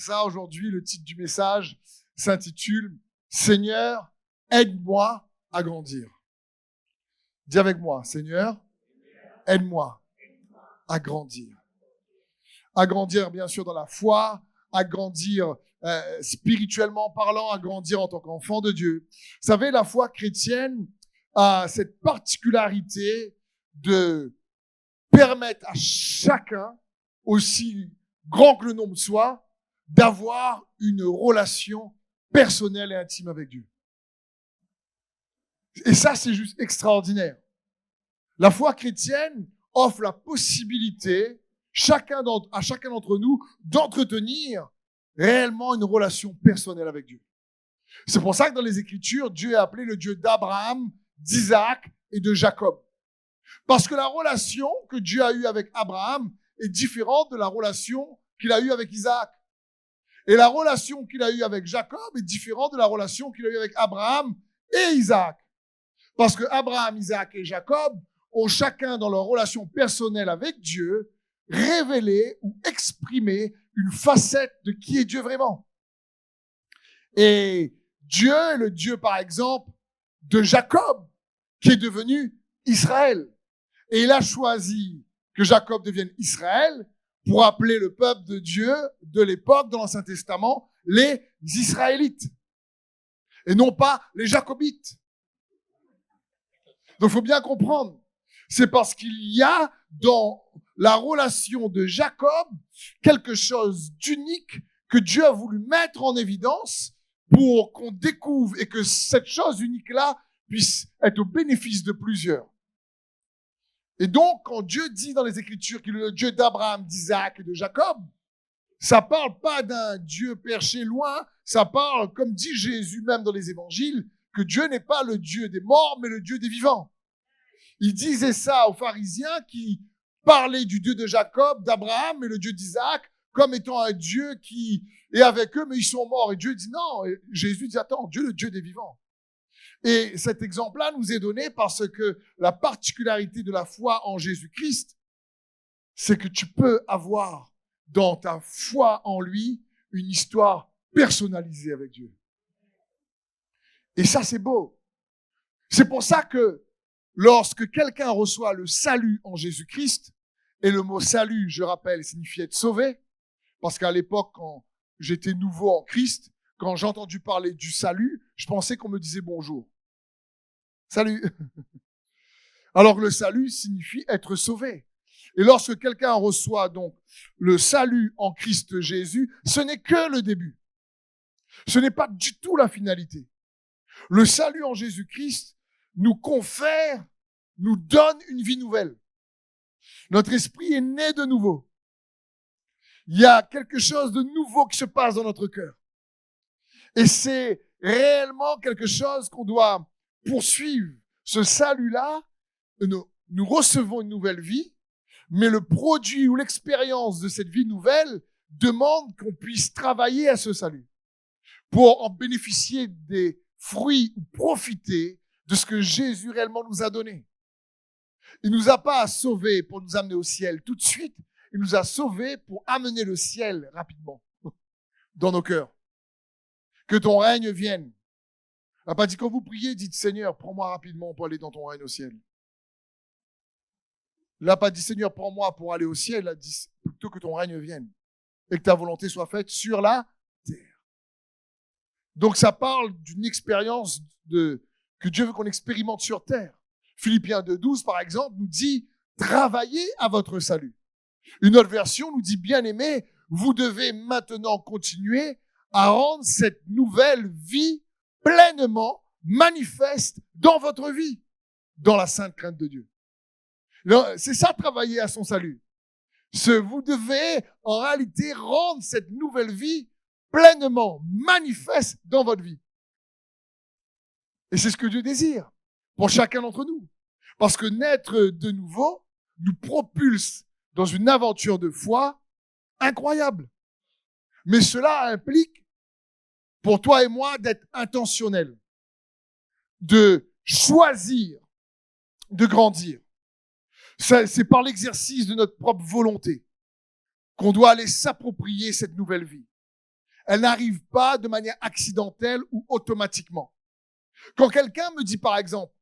Ça, aujourd'hui, le titre du message s'intitule « Seigneur, aide-moi à grandir ». Dis avec moi, Seigneur, aide-moi à grandir. À grandir, bien sûr, dans la foi, à grandir spirituellement parlant, à grandir en tant qu'enfant de Dieu. Vous savez, la foi chrétienne a cette particularité de permettre à chacun, aussi grand que le nombre soit, d'avoir une relation personnelle et intime avec Dieu. Et ça, c'est juste extraordinaire. La foi chrétienne offre la possibilité à chacun d'entre nous d'entretenir réellement une relation personnelle avec Dieu. C'est pour ça que dans les Écritures, Dieu est appelé le Dieu d'Abraham, d'Isaac et de Jacob. Parce que la relation que Dieu a eue avec Abraham est différente de la relation qu'il a eue avec Isaac. Et la relation qu'il a eue avec Jacob est différente de la relation qu'il a eue avec Abraham et Isaac. Parce que Abraham, Isaac et Jacob ont chacun dans leur relation personnelle avec Dieu révélé ou exprimé une facette de qui est Dieu vraiment. Et Dieu est le Dieu, par exemple, de Jacob, qui est devenu Israël. Et il a choisi que Jacob devienne Israël pour appeler le peuple de Dieu de l'époque, dans l'Ancien Testament, les Israélites. Et non pas les Jacobites. Donc, il faut bien comprendre. C'est parce qu'il y a dans la relation de Jacob quelque chose d'unique que Dieu a voulu mettre en évidence pour qu'on découvre et que cette chose unique-là puisse être au bénéfice de plusieurs. Et donc, quand Dieu dit dans les Écritures qu'il est le Dieu d'Abraham, d'Isaac et de Jacob, ça parle pas d'un Dieu perché loin, ça parle, comme dit Jésus même dans les Évangiles, que Dieu n'est pas le Dieu des morts, mais le Dieu des vivants. Il disait ça aux pharisiens qui parlaient du Dieu de Jacob, d'Abraham et le Dieu d'Isaac comme étant un Dieu qui est avec eux, mais ils sont morts. Et Dieu dit non. Et Jésus dit attends, Dieu le Dieu des vivants. Et cet exemple-là nous est donné parce que la particularité de la foi en Jésus-Christ, c'est que tu peux avoir dans ta foi en lui une histoire personnalisée avec Dieu. Et ça, c'est beau. C'est pour ça que lorsque quelqu'un reçoit le salut en Jésus-Christ, et le mot salut, je rappelle, signifie être sauvé, parce qu'à l'époque, quand j'étais nouveau en Christ, quand j'ai entendu parler du salut, je pensais qu'on me disait bonjour. Salut. Alors que le salut signifie être sauvé. Et lorsque quelqu'un reçoit donc le salut en Christ Jésus, ce n'est que le début. Ce n'est pas du tout la finalité. Le salut en Jésus-Christ nous confère, nous donne une vie nouvelle. Notre esprit est né de nouveau. Il y a quelque chose de nouveau qui se passe dans notre cœur. Et c'est réellement quelque chose qu'on doit poursuivre. Ce salut-là, nous recevons une nouvelle vie, mais le produit ou l'expérience de cette vie nouvelle demande qu'on puisse travailler à ce salut pour en bénéficier des fruits ou profiter de ce que Jésus réellement nous a donné. Il nous a pas sauvés pour nous amener au ciel tout de suite, il nous a sauvés pour amener le ciel rapidement dans nos cœurs. Que ton règne vienne. Il n'a pas dit quand vous priez, dites Seigneur, prends-moi rapidement pour aller dans ton règne au ciel. Il n'a pas dit Seigneur, prends-moi pour aller au ciel, il a dit plutôt que ton règne vienne et que ta volonté soit faite sur la terre. Donc ça parle d'une expérience que Dieu veut qu'on expérimente sur terre. Philippiens 2,12 par exemple nous dit travaillez à votre salut. Une autre version nous dit bien-aimés, vous devez maintenant continuer à rendre cette nouvelle vie pleinement manifeste dans votre vie, dans la sainte crainte de Dieu. C'est ça, travailler à son salut. Vous devez, en réalité, rendre cette nouvelle vie pleinement manifeste dans votre vie. Et c'est ce que Dieu désire pour chacun d'entre nous. Parce que naître de nouveau nous propulse dans une aventure de foi incroyable. Mais cela implique, pour toi et moi, d'être intentionnel, de choisir de grandir. C'est par l'exercice de notre propre volonté qu'on doit aller s'approprier cette nouvelle vie. Elle n'arrive pas de manière accidentelle ou automatiquement. Quand quelqu'un me dit, par exemple,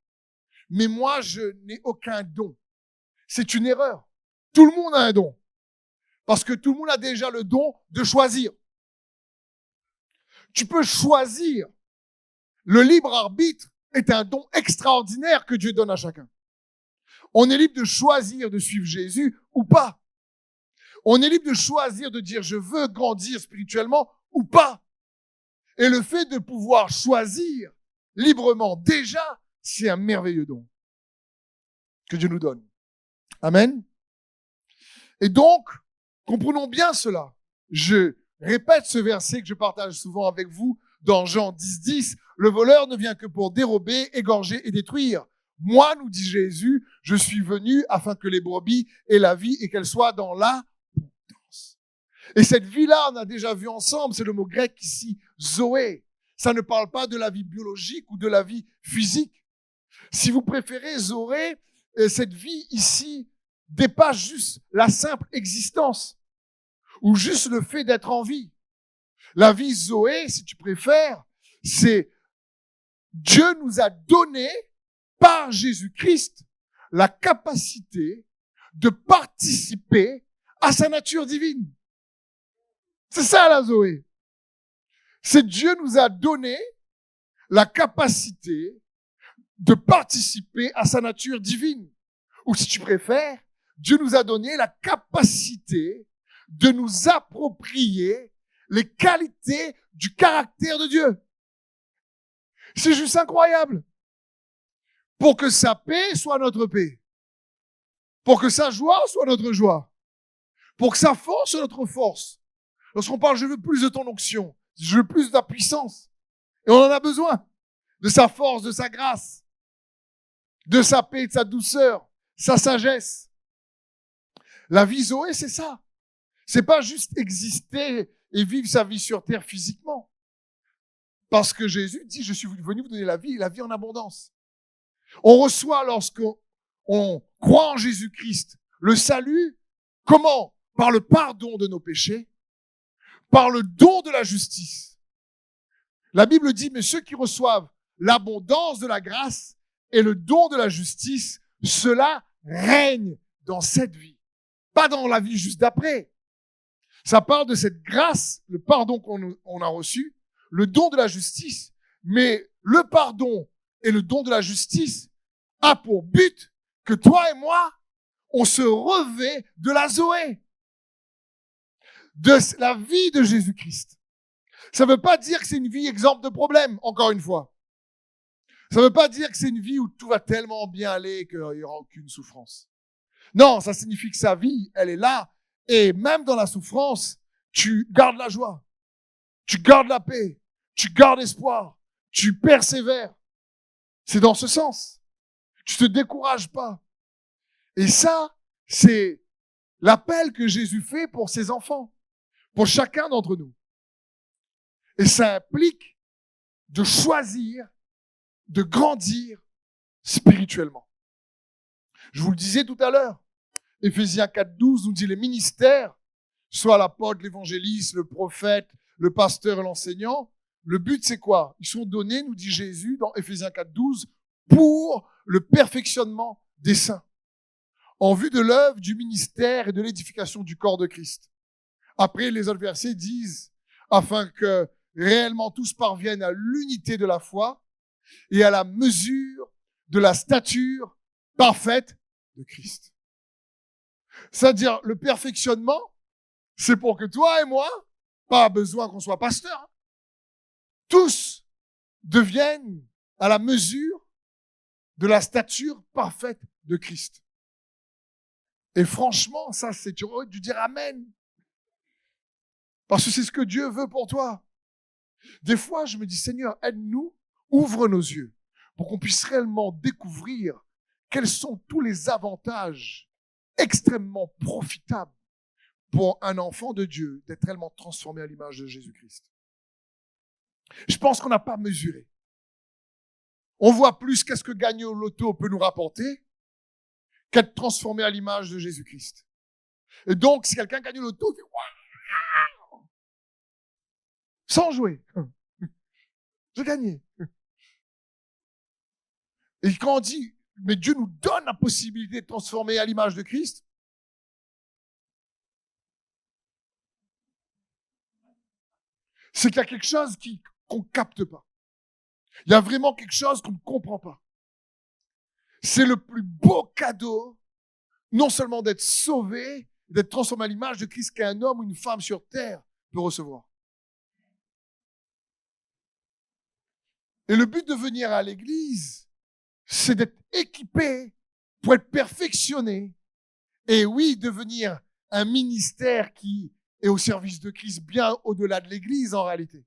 mais moi, je n'ai aucun don, c'est une erreur. Tout le monde a un don. Parce que tout le monde a déjà le don de choisir. Tu peux choisir. Le libre arbitre est un don extraordinaire que Dieu donne à chacun. On est libre de choisir de suivre Jésus ou pas. On est libre de choisir de dire je veux grandir spirituellement ou pas. Et le fait de pouvoir choisir librement, déjà, c'est un merveilleux don que Dieu nous donne. Amen. Et donc, comprenons bien cela. Je répète ce verset que je partage souvent avec vous dans Jean 10, le voleur ne vient que pour dérober, égorger et détruire. Moi, nous dit Jésus, je suis venu afin que les brebis aient la vie et qu'elles soient dans l'abondance. Et cette vie-là, on a déjà vu ensemble, c'est le mot grec ici, zoé. Ça ne parle pas de la vie biologique ou de la vie physique. Si vous préférez, zoé, cette vie ici dépasse juste la simple existence ou juste le fait d'être en vie. La vie zoé, si tu préfères, c'est Dieu nous a donné par Jésus-Christ la capacité de participer à sa nature divine. C'est ça la zoé. C'est Dieu nous a donné la capacité de participer à sa nature divine. Ou si tu préfères, Dieu nous a donné la capacité de nous approprier les qualités du caractère de Dieu. C'est juste incroyable. Pour que sa paix soit notre paix. Pour que sa joie soit notre joie. Pour que sa force soit notre force. Lorsqu'on parle, je veux plus de ton onction. Je veux plus de ta puissance. Et on en a besoin. De sa force, de sa grâce. De sa paix, de sa douceur. Sa sagesse. La vie Zoé, c'est ça. C'est pas juste exister et vivre sa vie sur terre physiquement. Parce que Jésus dit, je suis venu vous donner la vie et la vie en abondance. On reçoit lorsqu'on croit en Jésus-Christ le salut. Comment? Par le pardon de nos péchés, par le don de la justice. La Bible dit, mais ceux qui reçoivent l'abondance de la grâce et le don de la justice, cela règne dans cette vie. Pas dans la vie juste d'après. Ça parle de cette grâce, le pardon qu'on a reçu, le don de la justice. Mais le pardon et le don de la justice a pour but que toi et moi, on se revêt de la Zoé, de la vie de Jésus-Christ. Ça ne veut pas dire que c'est une vie exempte de problèmes, encore une fois. Ça ne veut pas dire que c'est une vie où tout va tellement bien aller qu'il n'y aura aucune souffrance. Non, ça signifie que sa vie, elle est là. Et même dans la souffrance, tu gardes la joie. Tu gardes la paix. Tu gardes espoir. Tu persévères. C'est dans ce sens. Tu te décourages pas. Et ça, c'est l'appel que Jésus fait pour ses enfants. Pour chacun d'entre nous. Et ça implique de choisir, de grandir spirituellement. Je vous le disais tout à l'heure. Éphésiens 4:12 nous dit les ministères, soit l'apôtre, l'évangéliste, le prophète, le pasteur et l'enseignant. Le but, c'est quoi? Ils sont donnés, nous dit Jésus dans Éphésiens 4:12, pour le perfectionnement des saints, en vue de l'œuvre du ministère et de l'édification du corps de Christ. Après, les autres versets disent, afin que réellement tous parviennent à l'unité de la foi et à la mesure de la stature parfaite de Christ. C'est-à-dire, le perfectionnement, c'est pour que toi et moi, pas besoin qu'on soit pasteur, tous deviennent à la mesure de la stature parfaite de Christ. Et franchement, ça, tu aurais dû dire Amen. Parce que c'est ce que Dieu veut pour toi. Des fois, je me dis, Seigneur, aide-nous, ouvre nos yeux, pour qu'on puisse réellement découvrir quels sont tous les avantages extrêmement profitables pour un enfant de Dieu d'être réellement transformé à l'image de Jésus-Christ. Je pense qu'on n'a pas mesuré. On voit plus qu'est-ce que gagner au loto peut nous rapporter qu'être transformé à l'image de Jésus-Christ. Et donc, si quelqu'un gagne au loto, il fait « Waouh !» sans jouer. J'ai gagné. Et quand on dit, mais Dieu nous donne la possibilité de transformer à l'image de Christ, c'est qu'il y a quelque chose qu'on capte pas. Il y a vraiment quelque chose qu'on ne comprend pas. C'est le plus beau cadeau, non seulement d'être sauvé, d'être transformé à l'image de Christ qu'un homme ou une femme sur terre peut recevoir. Et le but de venir à l'église, c'est d'être équipé pour être perfectionné. Et oui, devenir un ministère qui est au service de Christ bien au-delà de l'église en réalité.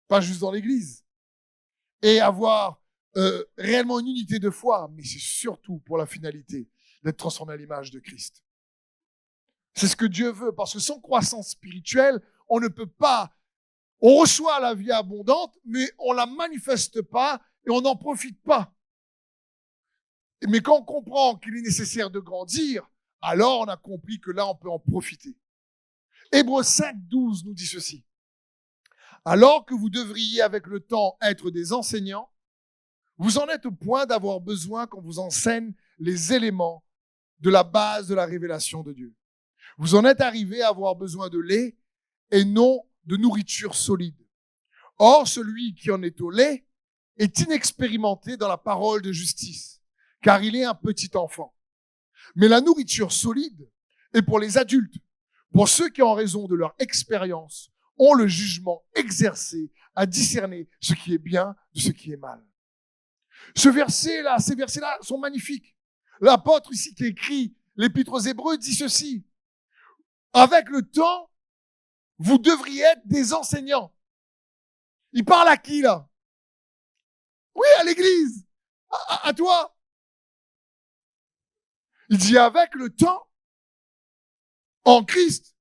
Pas juste dans l'église. Et avoir réellement une unité de foi, mais c'est surtout pour la finalité d'être transformé à l'image de Christ. C'est ce que Dieu veut, parce que sans croissance spirituelle, on ne peut pas, on reçoit la vie abondante, mais on la manifeste pas et on n'en profite pas. Mais quand on comprend qu'il est nécessaire de grandir, alors on a compris que là, on peut en profiter. Hébreux 5:12 nous dit ceci. Alors que vous devriez avec le temps être des enseignants, vous en êtes au point d'avoir besoin qu'on vous enseigne les éléments de la base de la révélation de Dieu. Vous en êtes arrivé à avoir besoin de lait et non de nourriture solide. Or, celui qui en est au lait est inexpérimenté dans la parole de justice, car il est un petit enfant. Mais la nourriture solide est pour les adultes, pour ceux qui, en raison de leur expérience, ont le jugement exercé à discerner ce qui est bien de ce qui est mal. Ces versets-là sont magnifiques. L'apôtre ici qui écrit l'épître aux Hébreux dit ceci. Avec le temps, vous devriez être des enseignants. Il parle à qui, là? Oui, à l'église. À toi. Il dit avec le temps, en Christ,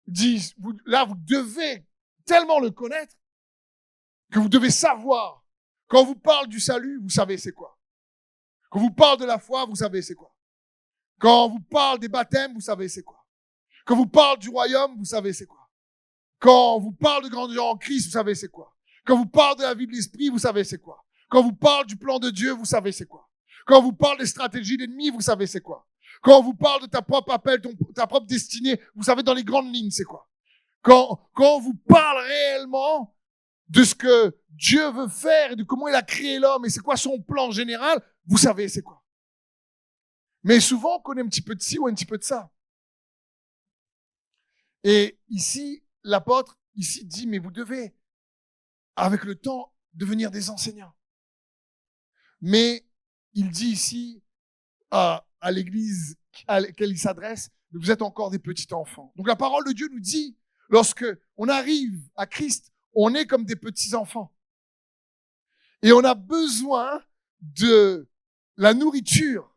il dit, vous devez tellement le connaître que vous devez savoir. Quand on vous parle du salut, vous savez c'est quoi. Quand on vous parle de la foi, vous savez c'est quoi. Quand on vous parle des baptêmes, vous savez c'est quoi. Quand on vous parle du royaume, vous savez c'est quoi. Quand on vous parle de grandir en Christ, vous savez c'est quoi. Quand on vous parle de la vie de l'esprit, vous savez c'est quoi. Quand on vous parle du plan de Dieu, vous savez c'est quoi. Quand on vous parle des stratégies d'ennemis, vous savez c'est quoi. Quand on vous parle de ta propre appel, ta propre destinée, vous savez dans les grandes lignes c'est quoi. Quand on vous parle réellement de ce que Dieu veut faire et de comment il a créé l'homme et c'est quoi son plan général, vous savez c'est quoi. Mais souvent, on connaît un petit peu de ci ou un petit peu de ça. Et ici, l'apôtre, ici, dit, mais vous devez, avec le temps, devenir des enseignants. Mais il dit ici, à l'église à laquelle il s'adresse, vous êtes encore des petits enfants. Donc la parole de Dieu nous dit, lorsque on arrive à Christ, on est comme des petits enfants. Et on a besoin de la nourriture,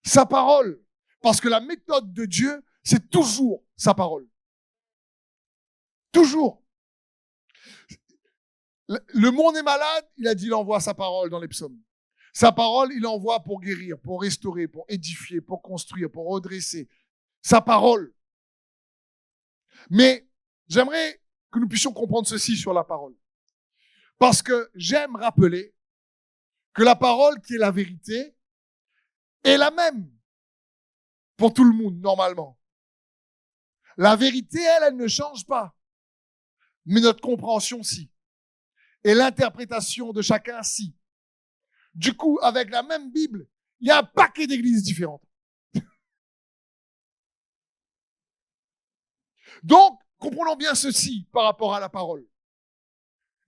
sa parole. Parce que la méthode de Dieu, c'est toujours sa parole. Toujours. Le monde est malade, il a dit, il envoie sa parole dans les psaumes. Sa parole, il envoie pour guérir, pour restaurer, pour édifier, pour construire, pour redresser. Sa parole. Mais j'aimerais que nous puissions comprendre ceci sur la parole. Parce que j'aime rappeler que la parole qui est la vérité est la même pour tout le monde, normalement. La vérité, elle ne change pas. Mais notre compréhension, si. Et l'interprétation de chacun, si. Du coup, avec la même Bible, il y a un paquet d'églises différentes. Donc, comprenons bien ceci par rapport à la parole.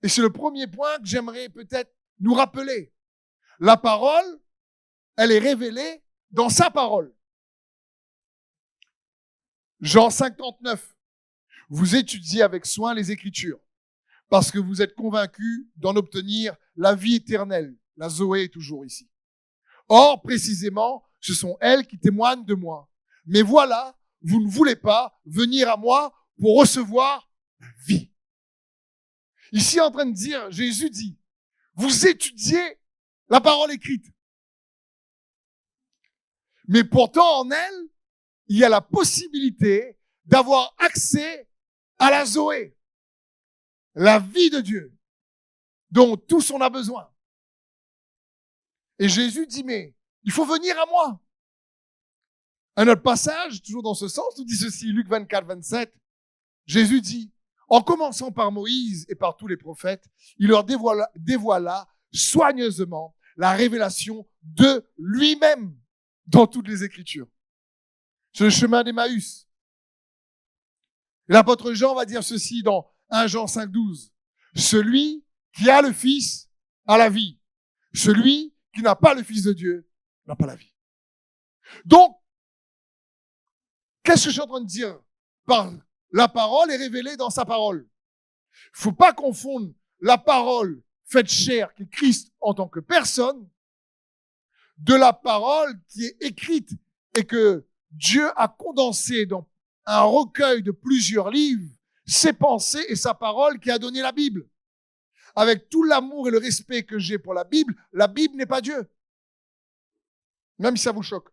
Et c'est le premier point que j'aimerais peut-être nous rappeler. La parole, elle est révélée dans sa parole. Jean 5:39. Vous étudiez avec soin les Écritures, parce que vous êtes convaincus d'en obtenir la vie éternelle. La Zoé est toujours ici. Or, précisément, ce sont elles qui témoignent de moi. Mais voilà, vous ne voulez pas venir à moi pour recevoir la vie. Ici, en train de dire, Jésus dit, vous étudiez la parole écrite. Mais pourtant, en elle, il y a la possibilité d'avoir accès à la Zoé. la vie de Dieu, dont tous on a besoin. Et Jésus dit, mais il faut venir à moi. Un autre passage, toujours dans ce sens, nous dit ceci, Luc 24, 27. Jésus dit, en commençant par Moïse et par tous les prophètes, il leur dévoila soigneusement la révélation de lui-même dans toutes les Écritures. C'est le chemin d'Emmaüs. L'apôtre Jean va dire ceci dans 1 Jean 5, 12. Celui qui a le Fils a la vie. Celui qui n'a pas le Fils de Dieu n'a pas la vie. Donc, qu'est-ce que je suis en train de dire par la parole est révélée dans sa parole? Il faut pas confondre la parole faite chair qui est Christ en tant que personne de la parole qui est écrite et que Dieu a condensé dans un recueil de plusieurs livres ses pensées et sa parole qui a donné la Bible. Avec tout l'amour et le respect que j'ai pour la Bible n'est pas Dieu. Même si ça vous choque.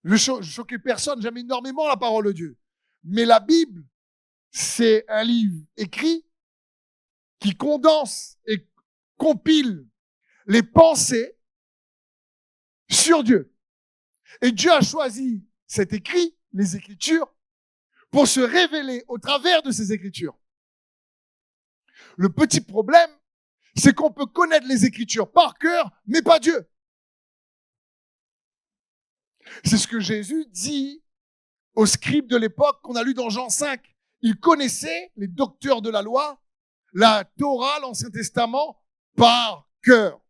Je ne choquais personne, j'aime énormément la parole de Dieu. Mais la Bible, c'est un livre écrit qui condense et compile les pensées sur Dieu. Et Dieu a choisi cet écrit, les Écritures, pour se révéler au travers de ces Écritures. Le petit problème, c'est qu'on peut connaître les Écritures par cœur, mais pas Dieu. C'est ce que Jésus dit aux scribes de l'époque qu'on a lu dans Jean 5. Ils connaissaient, les docteurs de la loi, la Torah, l'Ancien Testament, par cœur.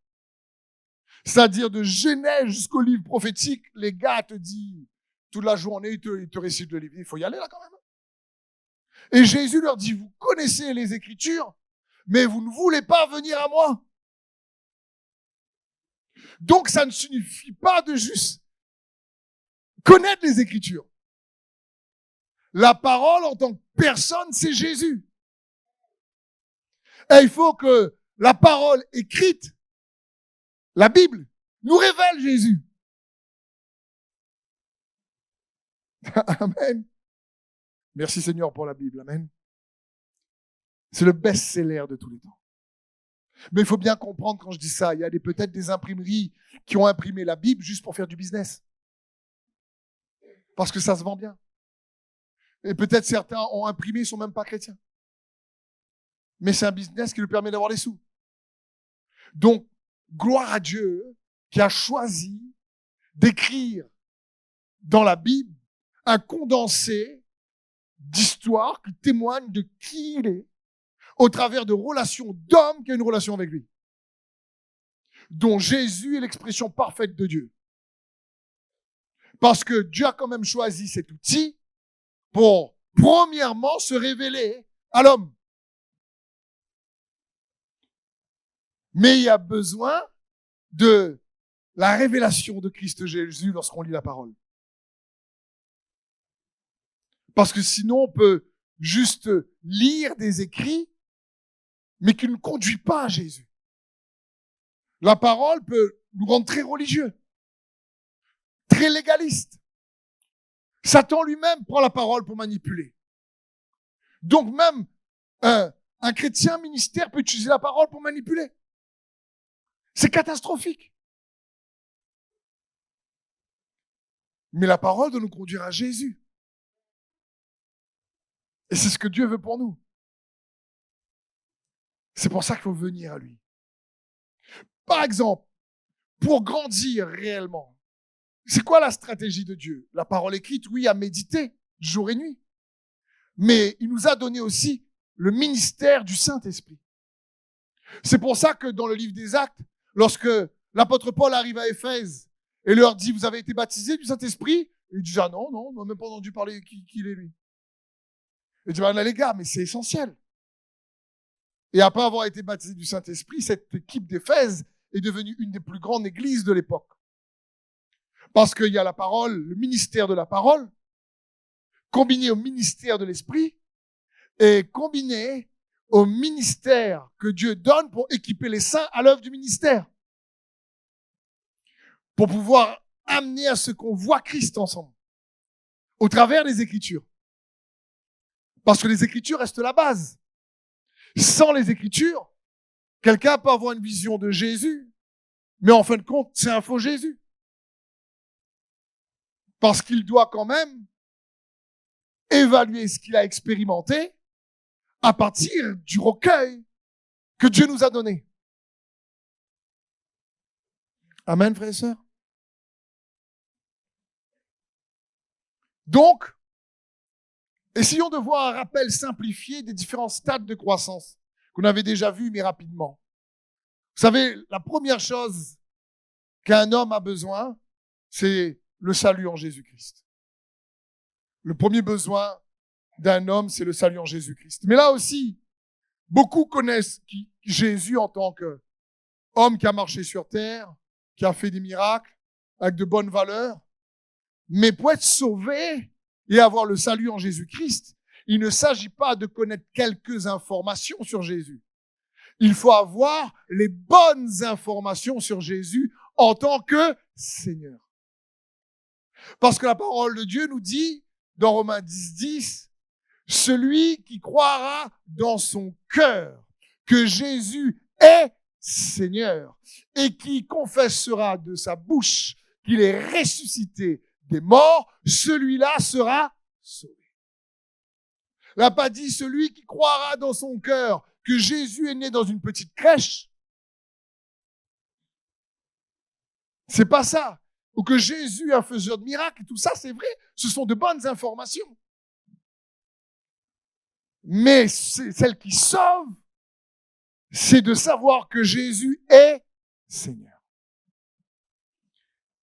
C'est-à-dire de Genèse jusqu'au livre prophétique, les gars te disent toute la journée, ils te récitent le livre. Il faut y aller là quand même. Et Jésus leur dit, vous connaissez les Écritures, mais vous ne voulez pas venir à moi. Donc ça ne signifie pas de juste connaître les Écritures. La parole en tant que personne, c'est Jésus. Et il faut que la parole écrite, la Bible, nous révèle Jésus. Amen. Merci Seigneur pour la Bible. Amen. C'est le best-seller de tous les temps. Mais il faut bien comprendre quand je dis ça, il y a peut-être des imprimeries qui ont imprimé la Bible juste pour faire du business. Parce que ça se vend bien. Et peut-être certains ont imprimé, ils ne sont même pas chrétiens. Mais c'est un business qui lui permet d'avoir des sous. Donc, gloire à Dieu qui a choisi d'écrire dans la Bible un condensé d'histoires qui témoignent de qui il est au travers de relations d'hommes qui ont une relation avec lui. Dont Jésus est l'expression parfaite de Dieu. Parce que Dieu a quand même choisi cet outil pour, premièrement, se révéler à l'homme. Mais il y a besoin de la révélation de Christ Jésus lorsqu'on lit la parole. Parce que sinon, on peut juste lire des écrits, mais qui ne conduit pas à Jésus. La parole peut nous rendre très religieux, très légaliste. Satan lui-même prend la parole pour manipuler. Donc même un chrétien ministère peut utiliser la parole pour manipuler. C'est catastrophique. Mais la parole doit nous conduire à Jésus. Et c'est ce que Dieu veut pour nous. C'est pour ça qu'il faut venir à lui. Par exemple, pour grandir réellement, c'est quoi la stratégie de Dieu? La parole écrite, oui, à méditer jour et nuit. Mais il nous a donné aussi le ministère du Saint-Esprit. C'est pour ça que dans le livre des Actes, lorsque l'apôtre Paul arrive à Éphèse et leur dit, vous avez été baptisés du Saint-Esprit? Ils disent, ah non, on n'a même pas entendu parler qui il est lui. Il dit, là les gars, mais c'est essentiel. Et après avoir été baptisé du Saint-Esprit, cette équipe d'Éphèse est devenue une des plus grandes églises de l'époque. Parce qu'il y a la parole, le ministère de la parole, combiné au ministère de l'Esprit, et combiné au ministère que Dieu donne pour équiper les saints à l'œuvre du ministère. Pour pouvoir amener à ce qu'on voit Christ ensemble, au travers des Écritures. Parce que les Écritures restent la base. Sans les Écritures, quelqu'un peut avoir une vision de Jésus, mais en fin de compte, c'est un faux Jésus. Parce qu'il doit quand même évaluer ce qu'il a expérimenté à partir du recueil que Dieu nous a donné. Amen, frères et sœurs. Donc, essayons de voir un rappel simplifié des différents stades de croissance qu'on avait déjà vus, mais rapidement. Vous savez, la première chose qu'un homme a besoin, c'est le salut en Jésus-Christ. Le premier besoin d'un homme, c'est le salut en Jésus-Christ. Mais là aussi, beaucoup connaissent Jésus en tant qu'homme qui a marché sur terre, qui a fait des miracles, avec de bonnes valeurs. Mais pour être sauvé et avoir le salut en Jésus-Christ, il ne s'agit pas de connaître quelques informations sur Jésus. Il faut avoir les bonnes informations sur Jésus en tant que Seigneur. Parce que la parole de Dieu nous dit, dans Romains 10, celui qui croira dans son cœur que Jésus est Seigneur et qui confessera de sa bouche qu'il est ressuscité des morts, celui-là sera sauvé. Il n'a pas dit celui qui croira dans son cœur que Jésus est né dans une petite crèche. C'est pas ça. Ou que Jésus est un faiseur de miracles, et tout ça, c'est vrai. Ce sont de bonnes informations. Mais celle qui sauve, c'est de savoir que Jésus est Seigneur.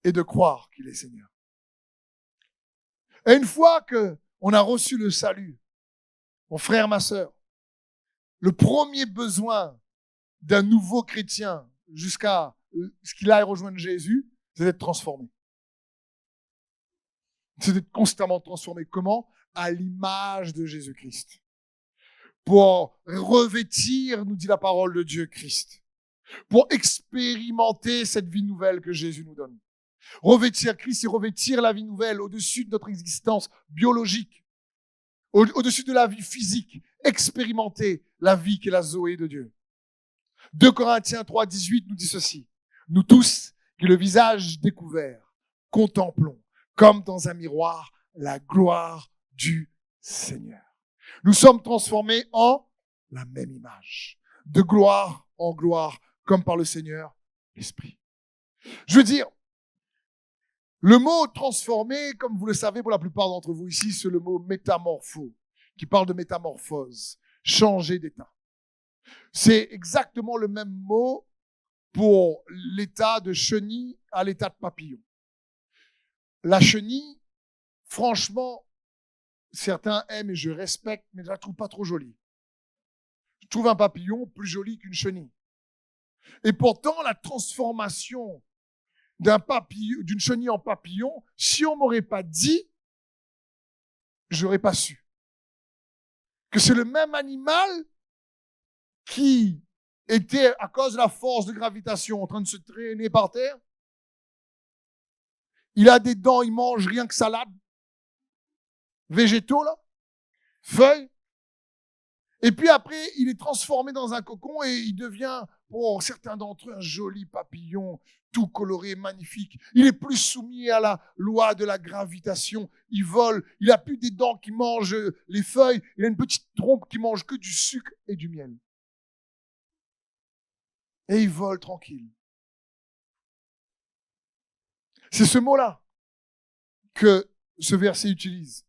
Et de croire qu'il est Seigneur. Et une fois qu'on a reçu le salut, mon frère, ma sœur, le premier besoin d'un nouveau chrétien jusqu'à ce qu'il aille rejoindre Jésus, c'est d'être transformé. C'est d'être constamment transformé. Comment? À l'image de Jésus-Christ. Pour revêtir, nous dit la parole de Dieu, Christ. Pour expérimenter cette vie nouvelle que Jésus nous donne. Revêtir Christ, c'est revêtir la vie nouvelle au-dessus de notre existence biologique, au-dessus de la vie physique, expérimenter la vie qui est la Zoé de Dieu. 2 Corinthiens 3, 18 nous dit ceci. Nous tous, qui le visage découvert, contemplons, comme dans un miroir, la gloire du Seigneur. Nous sommes transformés en la même image, de gloire en gloire, comme par le Seigneur, l'Esprit. Je veux dire, le mot transformé, comme vous le savez pour la plupart d'entre vous ici, c'est le mot métamorpho, qui parle de métamorphose, changer d'état. C'est exactement le même mot pour l'état de chenille à l'état de papillon. La chenille, franchement, certains aiment et je respecte, mais je la trouve pas trop jolie. Je trouve un papillon plus joli qu'une chenille. Et pourtant, la transformation d'une chenille en papillon, si on m'aurait pas dit, j'aurais pas su. Que c'est le même animal qui était, à cause de la force de gravitation, en train de se traîner par terre. Il a des dents, il mange rien que salade. Végétaux, là. Feuilles. Et puis après, il est transformé dans un cocon et il devient, pour certains d'entre eux, un joli papillon, tout coloré, magnifique. Il est plus soumis à la loi de la gravitation. Il vole. Il a plus des dents qui mangent les feuilles. Il a une petite trompe qui mange que du sucre et du miel. Et il vole tranquille. C'est ce mot-là que ce verset utilise.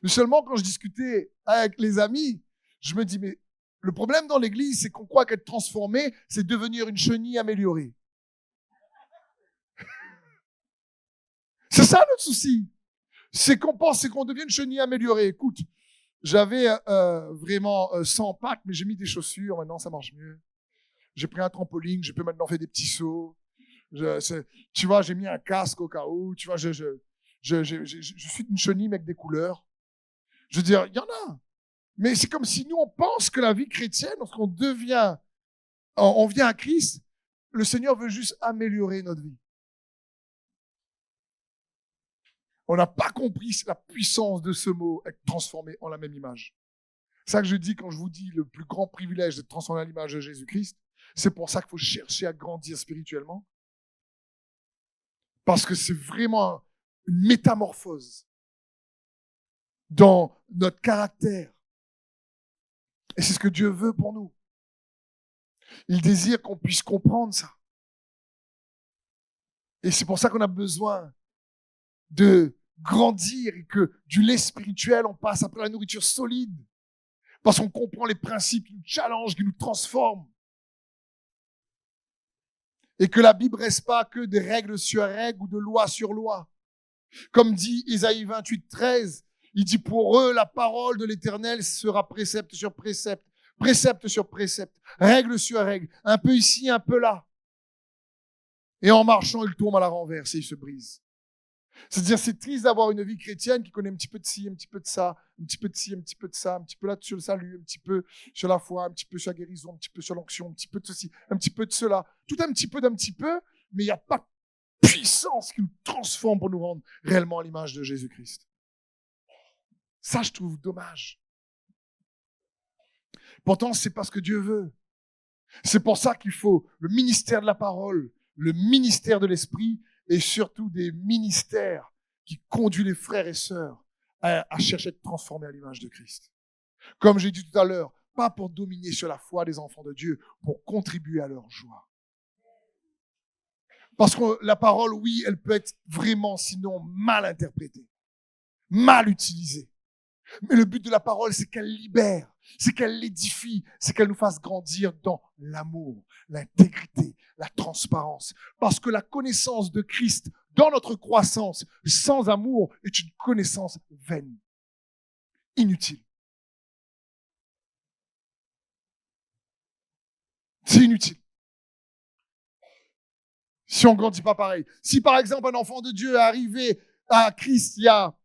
Mais seulement quand je discutais avec les amis, je me dis, mais le problème dans l'église, c'est qu'on croit qu'être transformé, c'est devenir une chenille améliorée. C'est ça notre souci. C'est qu'on pense qu'on devient une chenille améliorée. Écoute, j'avais vraiment 100 pattes, mais j'ai mis des chaussures, maintenant ça marche mieux. J'ai pris un trampoline, je peux maintenant faire des petits sauts. Tu vois, j'ai mis un casque au cas où. Tu vois, je suis une chenille, mais avec des couleurs. Je veux dire, il y en a. Mais c'est comme si nous, on pense que la vie chrétienne, lorsqu'on on vient à Christ, le Seigneur veut juste améliorer notre vie. On n'a pas compris la puissance de ce mot, être transformé en la même image. C'est ça que je dis quand je vous dis le plus grand privilège d'être transformé à l'image de Jésus-Christ. C'est pour ça qu'il faut chercher à grandir spirituellement. Parce que c'est vraiment une métamorphose dans notre caractère. Et c'est ce que Dieu veut pour nous. Il désire qu'on puisse comprendre ça. Et c'est pour ça qu'on a besoin de grandir et que du lait spirituel, on passe après la nourriture solide. Parce qu'on comprend les principes qui nous challengent, qui nous transforment. Et que la Bible ne reste pas que des règles sur règles ou de loi sur loi. Comme dit Ésaïe 28, 13, il dit pour eux, la parole de l'Éternel sera précepte sur précepte, précepte sur précepte, règle sur règle, un peu ici, un peu là. Et en marchant, ils tombent à la renverse et ils se brisent. C'est-à-dire, c'est triste d'avoir une vie chrétienne qui connaît un petit peu de ci, un petit peu de ça, un petit peu de ci, un petit peu de ça, un petit peu là sur le salut, un petit peu sur la foi, un petit peu sur la guérison, un petit peu sur l'onction, un petit peu de ceci, un petit peu de cela. Tout un petit peu d'un petit peu, mais il n'y a pas de puissance qui nous transforme pour nous rendre réellement à l'image de Jésus-Christ. Ça, je trouve dommage. Pourtant, c'est pas ce que Dieu veut. C'est pour ça qu'il faut le ministère de la parole, le ministère de l'esprit, et surtout des ministères qui conduisent les frères et sœurs à chercher à être transformés à l'image de Christ. Comme j'ai dit tout à l'heure, pas pour dominer sur la foi des enfants de Dieu, pour contribuer à leur joie. Parce que la parole, oui, elle peut être vraiment, sinon, mal interprétée, mal utilisée. Mais le but de la parole, c'est qu'elle libère, c'est qu'elle l'édifie, c'est qu'elle nous fasse grandir dans l'amour, l'intégrité, la transparence. Parce que la connaissance de Christ dans notre croissance sans amour est une connaissance vaine, inutile. C'est inutile. Si on ne grandit pas pareil. Si par exemple un enfant de Dieu est arrivé à Christ il y a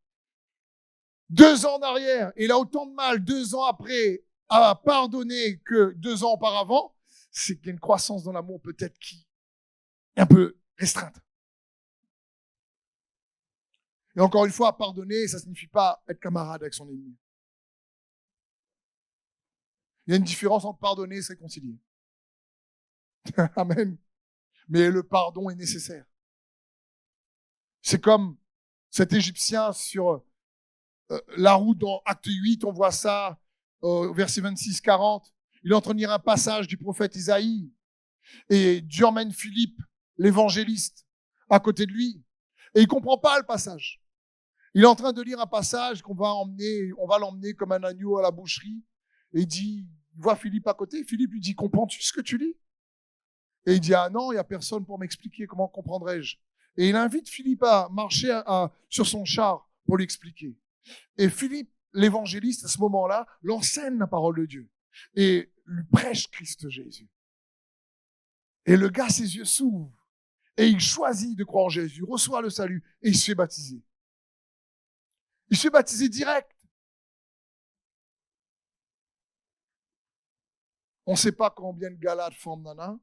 2 ans en arrière, et il a autant de mal 2 ans après à pardonner que 2 ans auparavant, c'est qu'il y a une croissance dans l'amour peut-être qui est un peu restreinte. Et encore une fois, pardonner, ça ne signifie pas être camarade avec son ennemi. Il y a une différence entre pardonner et se réconcilier. Amen. Mais le pardon est nécessaire. C'est comme cet Égyptien sur la route dans Acte 8, on voit ça au verset 26-40. Il est en train de lire un passage du prophète Isaïe. Et Dieu emmène Philippe, l'évangéliste, à côté de lui. Et il comprend pas le passage. Il est en train de lire un passage on va l'emmener comme un agneau à la boucherie. Et il voit Philippe à côté. Philippe lui dit, comprends-tu ce que tu lis? Et il dit, ah non, il n'y a personne pour m'expliquer, comment comprendrais-je? Et il invite Philippe à marcher sur son char pour lui expliquer. Et Philippe, l'évangéliste, à ce moment-là, l'enseigne la parole de Dieu et lui prêche Christ Jésus. Et le gars, ses yeux s'ouvrent et il choisit de croire en Jésus, reçoit le salut et il se fait baptiser. Il se fait baptiser direct. On ne sait pas combien de Galates forment nana,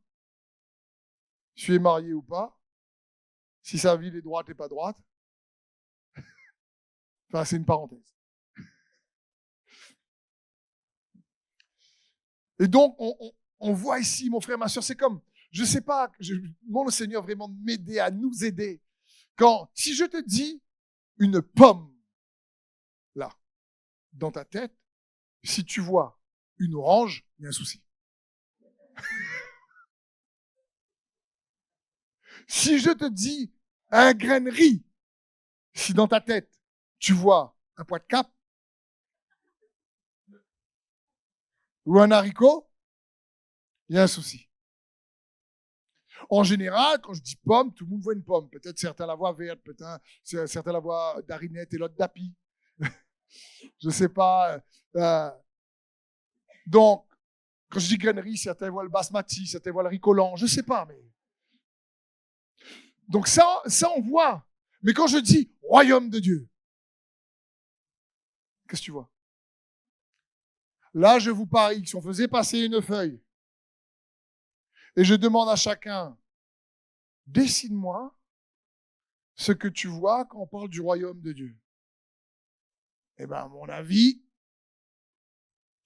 si tu es marié ou pas, si sa ville est droite et pas droite. Enfin, c'est une parenthèse. Et donc, on voit ici, mon frère, ma soeur, c'est comme, je ne sais pas, je demande au Seigneur vraiment de m'aider, à nous aider. Si je te dis une pomme, là, dans ta tête, si tu vois une orange, il y a un souci. Si je te dis un grain de riz, si dans ta tête, tu vois un pois de cap, ou un haricot, il y a un souci. En général, quand je dis pomme, tout le monde voit une pomme. Peut-être certains la voient verte, peut-être certains la voient d'arinette et l'autre d'api. Je ne sais pas. Donc, quand je dis grainerie, certains voient le basmati, certains voient le ricolant, je ne sais pas. Mais... Donc ça, on voit. Mais quand je dis royaume de Dieu, qu'est-ce que tu vois? Là, je vous parie que si on faisait passer une feuille et je demande à chacun, dessine-moi ce que tu vois quand on parle du royaume de Dieu. Eh bien, à mon avis,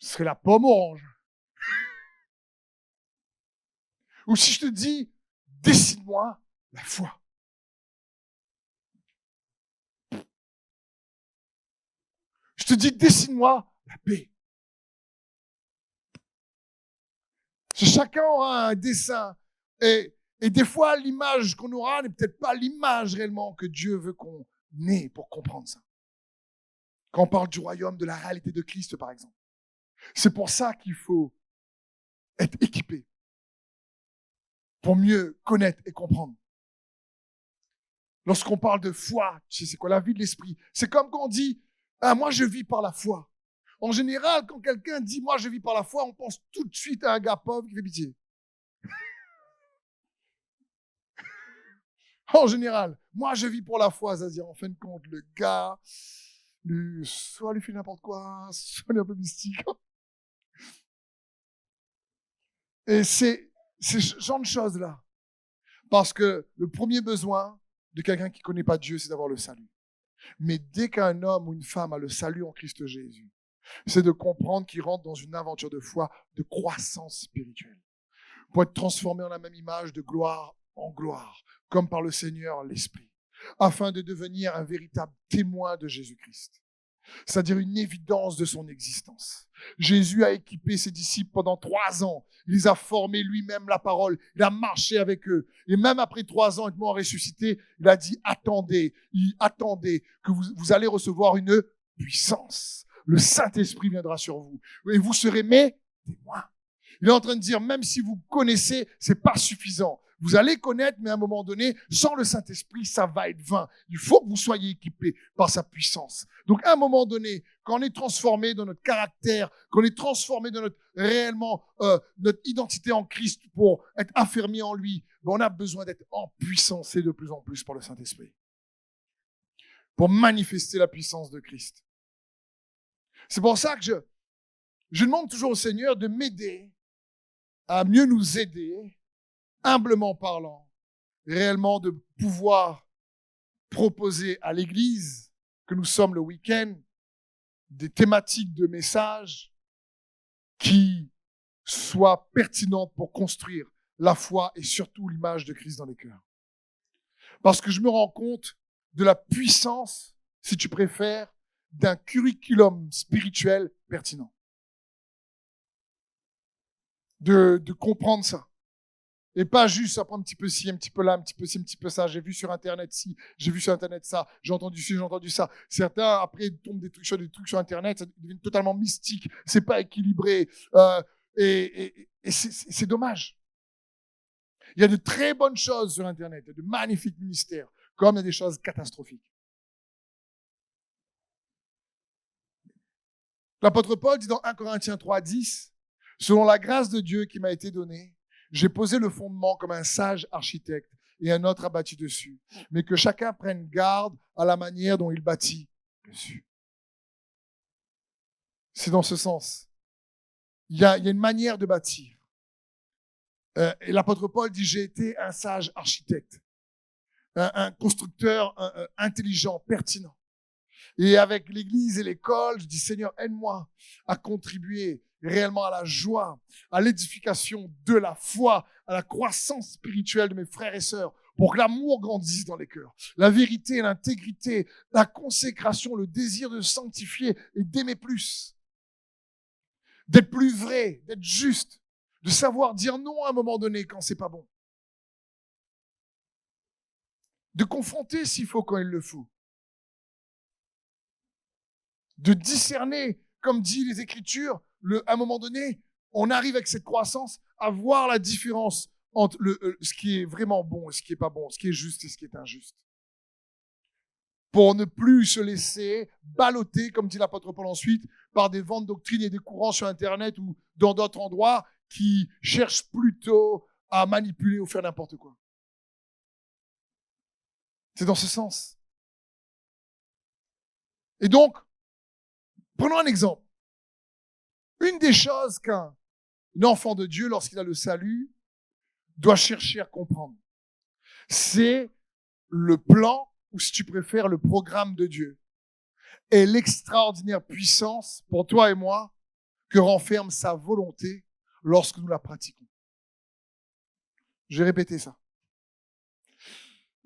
ce serait la pomme orange. Ou si je te dis, dessine-moi la foi. Je te dis, dessine-moi la paix. Chacun aura un dessin. Et des fois, l'image qu'on aura n'est peut-être pas l'image réellement que Dieu veut qu'on ait pour comprendre ça. Quand on parle du royaume, de la réalité de Christ, par exemple. C'est pour ça qu'il faut être équipé pour mieux connaître et comprendre. Lorsqu'on parle de foi, tu sais c'est quoi la vie de l'esprit? C'est comme quand on dit ah, « moi je vis par la foi ». En général, quand quelqu'un dit « moi je vis par la foi », on pense tout de suite à un gars pauvre qui fait pitié. En général, moi je vis pour la foi, c'est-à-dire en fin de compte, le gars, soit lui fait n'importe quoi, soit il est un peu mystique. Et c'est ce genre de choses-là. Parce que le premier besoin de quelqu'un qui ne connaît pas Dieu, c'est d'avoir le salut. Mais dès qu'un homme ou une femme a le salut en Christ Jésus, c'est de comprendre qu'il rentre dans une aventure de foi, de croissance spirituelle, pour être transformé en la même image de gloire en gloire, comme par le Seigneur l'Esprit, afin de devenir un véritable témoin de Jésus-Christ. C'est-à-dire une évidence de son existence. Jésus a équipé ses disciples pendant 3 ans. Il les a formés lui-même la parole. Il a marché avec eux. Et même après 3 ans, être mort ressuscité, il a dit, attendez que vous allez recevoir une puissance. Le Saint-Esprit viendra sur vous. Et vous serez mes témoins. Il est en train de dire, même si vous connaissez, c'est pas suffisant. Vous allez connaître, mais à un moment donné, sans le Saint-Esprit, ça va être vain. Il faut que vous soyez équipés par sa puissance. Donc, à un moment donné, quand on est transformé dans notre caractère, quand on est transformé dans notre identité en Christ pour être affermi en lui, on a besoin d'être empuissancé de plus en plus par le Saint-Esprit. Pour manifester la puissance de Christ. C'est pour ça que je demande toujours au Seigneur de m'aider à mieux nous aider, humblement parlant, réellement de pouvoir proposer à l'Église que nous sommes le week-end des thématiques de messages qui soient pertinentes pour construire la foi et surtout l'image de Christ dans les cœurs. Parce que je me rends compte de la puissance, si tu préfères, d'un curriculum spirituel pertinent. De comprendre ça. Et pas juste apprendre un petit peu ci, un petit peu là, un petit peu ci, un petit peu ça. J'ai vu sur Internet ci, j'ai vu sur Internet ça, j'ai entendu ci, j'ai entendu ça. Certains, après, tombent des trucs sur Internet, ça devient totalement mystique, c'est pas équilibré. Et c'est dommage. Il y a de très bonnes choses sur Internet, il y a de magnifiques ministères, comme il y a des choses catastrophiques. L'apôtre Paul dit dans 1 Corinthiens 3:10, « Selon la grâce de Dieu qui m'a été donnée, j'ai posé le fondement comme un sage architecte et un autre a bâti dessus. Mais que chacun prenne garde à la manière dont il bâtit dessus. » C'est dans ce sens. Il y a une manière de bâtir. Et l'apôtre Paul dit, j'ai été un sage architecte, un constructeur intelligent, pertinent. Et avec l'église et l'école, je dis, Seigneur, aide-moi à contribuer réellement à la joie, à l'édification de la foi, à la croissance spirituelle de mes frères et sœurs, pour que l'amour grandisse dans les cœurs. La vérité, l'intégrité, la consécration, le désir de sanctifier et d'aimer plus. D'être plus vrai, d'être juste, de savoir dire non à un moment donné quand c'est pas bon. De confronter s'il faut quand il le faut. De discerner, comme dit les Écritures, à un moment donné, on arrive avec cette croissance à voir la différence entre ce qui est vraiment bon et ce qui est pas bon, ce qui est juste et ce qui est injuste. Pour ne plus se laisser balloter, comme dit l'apôtre Paul ensuite, par des vents de doctrine et des courants sur Internet ou dans d'autres endroits qui cherchent plutôt à manipuler ou faire n'importe quoi. C'est dans ce sens. Et donc, prenons un exemple. Une des choses qu'un enfant de Dieu, lorsqu'il a le salut, doit chercher à comprendre, c'est le plan, ou si tu préfères, le programme de Dieu et l'extraordinaire puissance pour toi et moi que renferme sa volonté lorsque nous la pratiquons. Je vais répéter ça.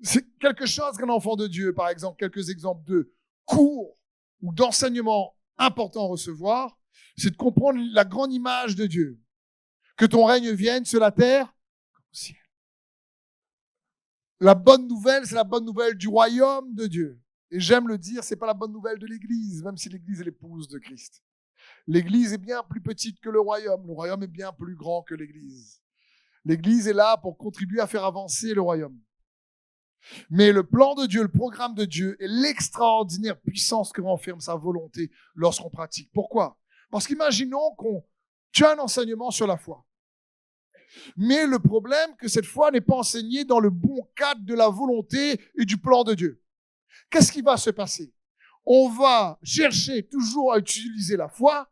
C'est quelque chose qu'un enfant de Dieu, par exemple, quelques exemples de cours ou d'enseignements importants à recevoir, c'est de comprendre la grande image de Dieu. Que ton règne vienne sur la terre comme au ciel. La bonne nouvelle, c'est la bonne nouvelle du royaume de Dieu. Et j'aime le dire, c'est pas la bonne nouvelle de l'Église, même si l'Église est l'épouse de Christ. L'Église est bien plus petite que le royaume. Le royaume est bien plus grand que l'Église. L'Église est là pour contribuer à faire avancer le royaume. Mais le plan de Dieu, le programme de Dieu est l'extraordinaire puissance que renferme sa volonté lorsqu'on pratique. Pourquoi? Parce qu'imaginons tu as un enseignement sur la foi. Mais le problème, que cette foi n'est pas enseignée dans le bon cadre de la volonté et du plan de Dieu. Qu'est-ce qui va se passer? On va chercher toujours à utiliser la foi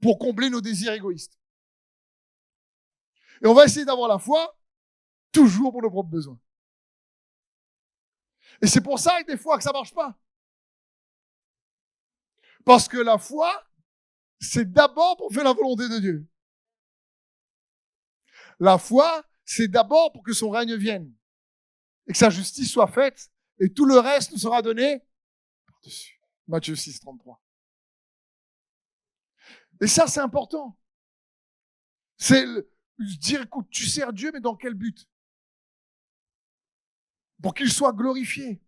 pour combler nos désirs égoïstes. Et on va essayer d'avoir la foi toujours pour nos propres besoins. Et c'est pour ça que des fois que ça marche pas. Parce que la foi, c'est d'abord pour faire la volonté de Dieu. La foi, c'est d'abord pour que son règne vienne. Et que sa justice soit faite. Et tout le reste nous sera donné par-dessus. Matthieu 6, 33. Et ça, c'est important. C'est dire, écoute, tu sers Dieu, mais dans quel but? Pour qu'il soit glorifié.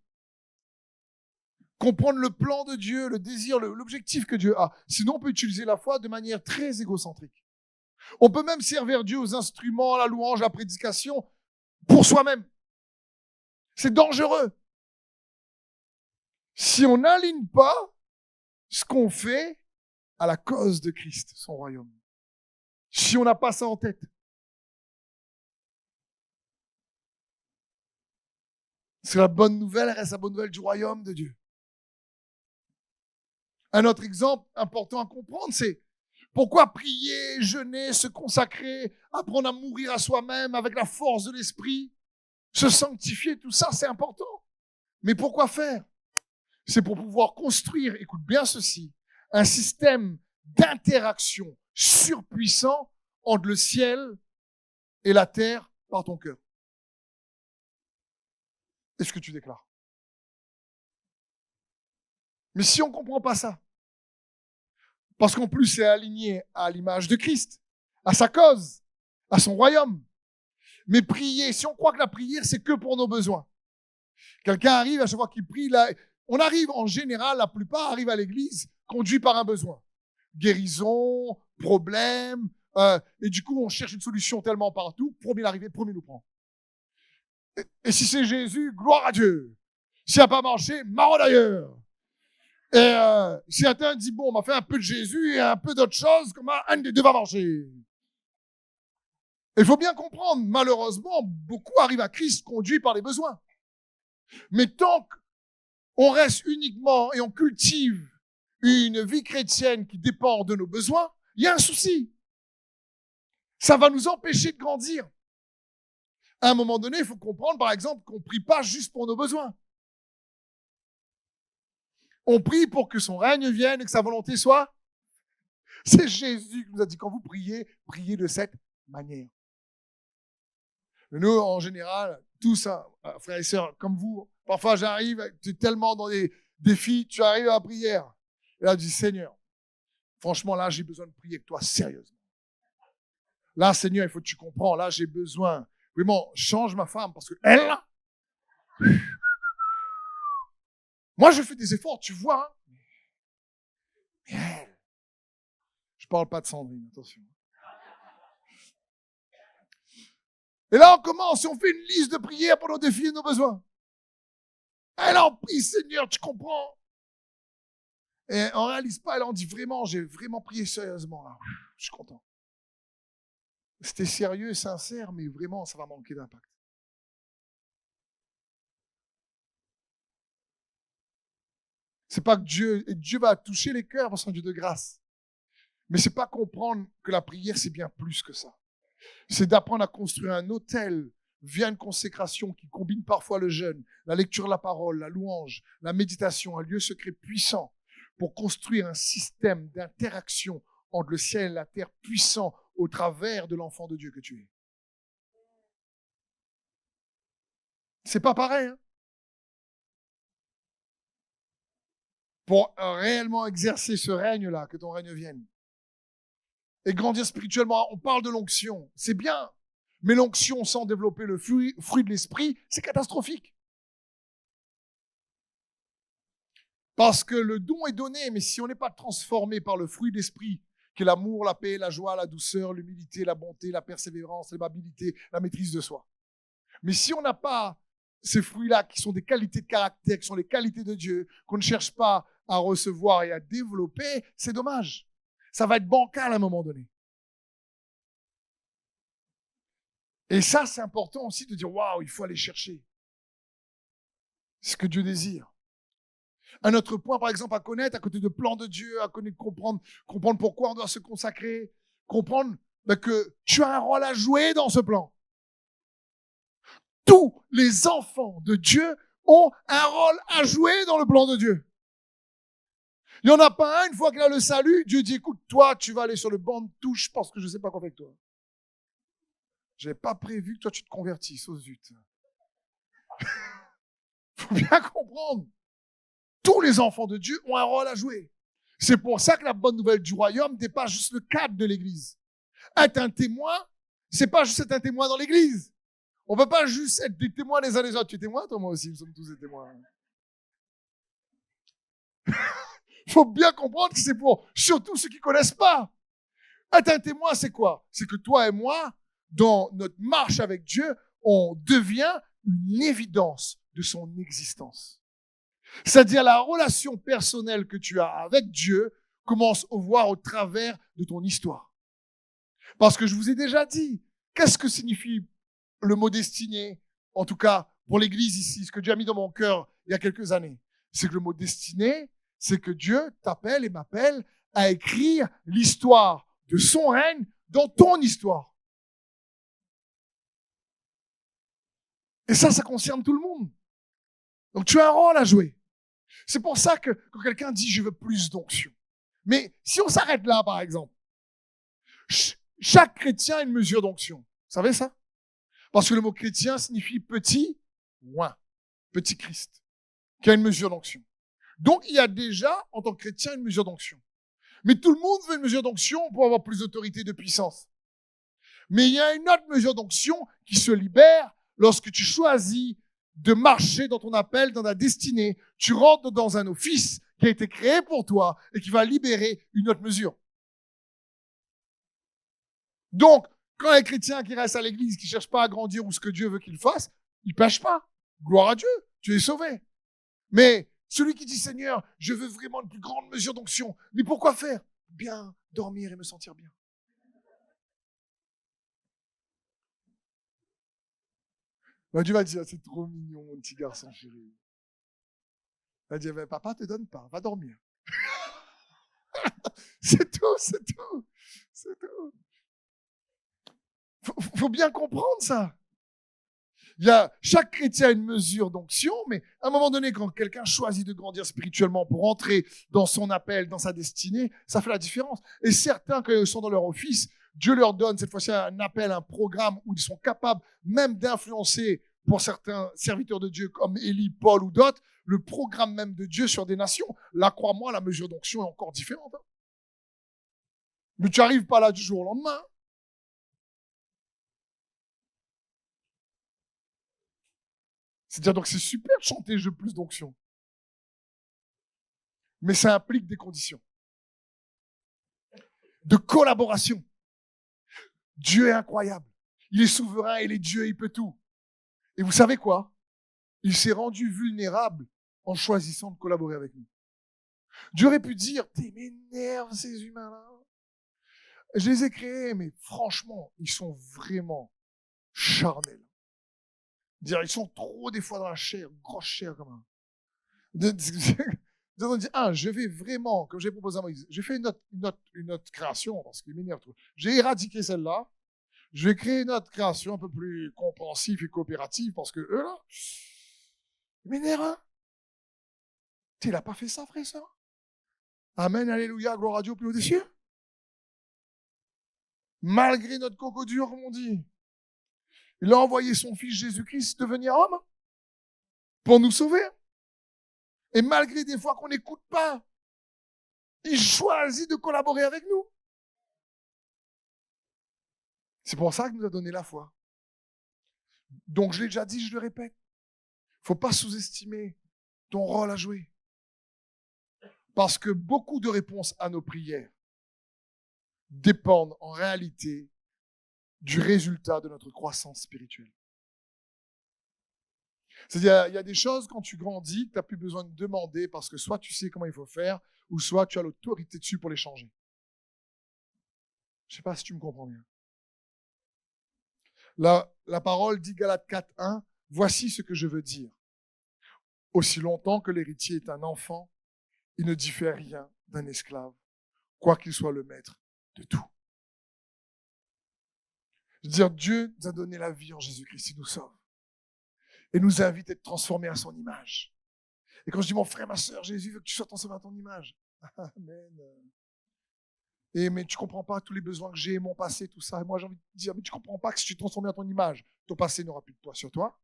Comprendre le plan de Dieu, le désir, l'objectif que Dieu a. Sinon, on peut utiliser la foi de manière très égocentrique. On peut même servir Dieu aux instruments, la louange, la prédication, pour soi-même. C'est dangereux. Si on n'aligne pas ce qu'on fait à la cause de Christ, son royaume. Si on n'a pas ça en tête. C'est la bonne nouvelle, reste la bonne nouvelle du royaume de Dieu. Un autre exemple important à comprendre, c'est pourquoi prier, jeûner, se consacrer, apprendre à mourir à soi-même avec la force de l'esprit, se sanctifier, tout ça, c'est important. Mais pourquoi faire? C'est pour pouvoir construire, écoute bien ceci, un système d'interaction surpuissant entre le ciel et la terre par ton cœur. Est-ce que tu déclares? Mais si on ne comprend pas ça, parce qu'en plus c'est aligné à l'image de Christ, à sa cause, à son royaume. Mais prier, si on croit que la prière c'est que pour nos besoins, quelqu'un arrive, à chaque fois qu'il prie, là, on arrive en général, la plupart arrivent à l'église conduits par un besoin. Guérison, problème, et du coup on cherche une solution tellement partout, premier arrivé, premier nous prend. Et si c'est Jésus, gloire à Dieu. S'il n'a pas marché, marre d'ailleurs. Et si quelqu'un dit, bon, on m'a fait un peu de Jésus et un peu d'autre chose, comment un des deux va marcher? Il faut bien comprendre, malheureusement, beaucoup arrivent à Christ conduits par les besoins. Mais tant qu'on reste uniquement et on cultive une vie chrétienne qui dépend de nos besoins, il y a un souci. Ça va nous empêcher de grandir. À un moment donné, il faut comprendre, par exemple, qu'on ne prie pas juste pour nos besoins. On prie pour que son règne vienne et que sa volonté soit. C'est Jésus qui nous a dit, quand vous priez, priez de cette manière. Nous, en général, tous, frères et sœurs, comme vous, parfois j'arrive, tu es tellement dans des défis, tu arrives à la prière. Et là, tu dis, Seigneur, franchement, là, j'ai besoin de prier avec toi sérieusement. Là, Seigneur, il faut que tu comprends, là, j'ai besoin. Vraiment, change ma femme, parce que elle, moi, je fais des efforts, tu vois. Hein. Mais elle, je parle pas de Sandrine, attention. Et là, on commence, on fait une liste de prières pour nos défis et nos besoins. Et là, on prie, Seigneur, tu comprends. Et on ne réalise pas, et là, on dit vraiment, j'ai vraiment prié sérieusement. Là. Je suis content. C'était sérieux et sincère, mais vraiment, ça va manquer d'impact. C'est pas que Dieu va toucher les cœurs parce que c'est un Dieu de grâce. Mais c'est pas comprendre que la prière, c'est bien plus que ça. C'est d'apprendre à construire un autel via une consécration qui combine parfois le jeûne, la lecture de la parole, la louange, la méditation, un lieu secret puissant pour construire un système d'interaction entre le ciel et la terre, puissant au travers de l'enfant de Dieu que tu es. C'est pas pareil, hein? Pour réellement exercer ce règne-là, que ton règne vienne. Et grandir spirituellement, on parle de l'onction, c'est bien. Mais l'onction sans développer le fruit de l'esprit, c'est catastrophique. Parce que le don est donné, mais si on n'est pas transformé par le fruit de l'esprit, qui est l'amour, la paix, la joie, la douceur, l'humilité, la bonté, la persévérance, l'aimabilité, la maîtrise de soi. Mais si on n'a pas ces fruits-là, qui sont des qualités de caractère, qui sont les qualités de Dieu, qu'on ne cherche pas à recevoir et à développer, c'est dommage. Ça va être bancal à un moment donné. Et ça, c'est important aussi de dire, waouh, il faut aller chercher ce que Dieu désire. Un autre point, par exemple, à connaître, à côté de plan de Dieu, à connaître, comprendre pourquoi on doit se consacrer, comprendre que tu as un rôle à jouer dans ce plan. Tous les enfants de Dieu ont un rôle à jouer dans le plan de Dieu. Il n'y en a pas un, une fois qu'il a le salut, Dieu dit, écoute, toi, tu vas aller sur le banc de touche parce que je ne sais pas quoi faire avec toi. Je n'avais pas prévu que toi, tu te convertisses, oh zut. Faut bien comprendre. Tous les enfants de Dieu ont un rôle à jouer. C'est pour ça que la bonne nouvelle du royaume n'est pas juste le cadre de l'église. Être un témoin, c'est pas juste être un témoin dans l'église. On ne peut pas juste être des témoins les uns des autres. Tu es témoin, toi, moi aussi, nous sommes tous des témoins. Il faut bien comprendre que c'est pour surtout ceux qui ne connaissent pas. Être un témoin, c'est quoi? C'est que toi et moi, dans notre marche avec Dieu, on devient une évidence de son existence. C'est-à-dire la relation personnelle que tu as avec Dieu commence à voir au travers de ton histoire. Parce que je vous ai déjà dit, qu'est-ce que signifie le mot destiné, en tout cas pour l'Église ici, ce que Dieu a mis dans mon cœur il y a quelques années. C'est que le mot destiné, c'est que Dieu t'appelle et m'appelle à écrire l'histoire de son règne dans ton histoire. Et ça concerne tout le monde. Donc tu as un rôle à jouer. C'est pour ça que quand quelqu'un dit « je veux plus d'onction », mais si on s'arrête là, par exemple, chaque chrétien a une mesure d'onction. Vous savez ça? Parce que le mot chrétien signifie petit, loin, petit Christ, qui a une mesure d'onction. Donc il y a déjà, en tant que chrétien, une mesure d'onction. Mais tout le monde veut une mesure d'onction pour avoir plus d'autorité et de puissance. Mais il y a une autre mesure d'onction qui se libère lorsque tu choisis de marcher dans ton appel, dans ta destinée. Tu rentres dans un office qui a été créé pour toi et qui va libérer une autre mesure. Donc, quand les chrétiens qui restent à l'église, qui ne cherchent pas à grandir ou ce que Dieu veut qu'ils fassent, ils ne pêchent pas. Gloire à Dieu, tu es sauvé. Mais celui qui dit « Seigneur, je veux vraiment une plus grande mesure d'onction », mais pourquoi faire? Bien dormir et me sentir bien. Ben, Dieu va dire, c'est trop mignon, mon petit garçon chéri. Il va dire, ben, papa te donne pas, va dormir. C'est tout, c'est tout, c'est tout. Faut bien comprendre ça. Chaque chrétien a une mesure d'onction, mais à un moment donné, quand quelqu'un choisit de grandir spirituellement pour entrer dans son appel, dans sa destinée, ça fait la différence. Et certains, quand ils sont dans leur office, Dieu leur donne cette fois-ci un appel, un programme où ils sont capables même d'influencer, pour certains serviteurs de Dieu comme Élie, Paul ou d'autres, le programme même de Dieu sur des nations. Là, crois-moi, la mesure d'onction est encore différente. Hein. Mais tu n'arrives pas là du jour au lendemain. C'est-à-dire, donc c'est super de chanter « Je veux plus d'onction ». Mais ça implique des conditions. De collaboration. Dieu est incroyable. Il est souverain, il est Dieu, il peut tout. Et vous savez quoi? Il s'est rendu vulnérable en choisissant de collaborer avec nous. Dieu aurait pu dire, t'es m'énerve ces humains-là. Je les ai créés, mais franchement, ils sont vraiment charnels. Dire, ils sont trop des fois dans la chair, grosse chair comme un. Je vais vraiment, comme j'ai proposé à Moïse, j'ai fait une autre création parce qu'il m'énerve trop. J'ai éradiqué celle-là. Je vais créer une autre création un peu plus compréhensive et coopérative parce que eux, là, ils m'énervent. Hein? Tu n'as pas fait ça, frère, ça? Amen, alléluia, gloire à Dieu, plus haut des cieux. Malgré notre coco dur, comme on dit. Il a envoyé son fils Jésus-Christ devenir homme pour nous sauver. Et malgré des fois qu'on n'écoute pas, il choisit de collaborer avec nous. C'est pour ça qu'il nous a donné la foi. Donc, je l'ai déjà dit, je le répète. Il ne faut pas sous-estimer ton rôle à jouer. Parce que beaucoup de réponses à nos prières dépendent en réalité du résultat de notre croissance spirituelle. C'est-à-dire, il y a des choses quand tu grandis que tu n'as plus besoin de demander parce que soit tu sais comment il faut faire, ou soit tu as l'autorité dessus pour les changer. Je ne sais pas si tu me comprends bien. La parole dit Galates 4:1, « Voici ce que je veux dire. Aussi longtemps que l'héritier est un enfant, il ne diffère rien d'un esclave, quoiqu'il soit le maître de tout. » Je veux dire, Dieu nous a donné la vie en Jésus-Christ, il nous sauve. Et nous invite à être transformés à son image. Et quand je dis mon frère, ma soeur, Jésus veut que tu sois transformé à ton image. Amen. Mais tu ne comprends pas tous les besoins que j'ai, mon passé, tout ça. Et moi, j'ai envie de te dire, mais tu ne comprends pas que si tu es transformé à ton image, ton passé n'aura plus de poids sur toi.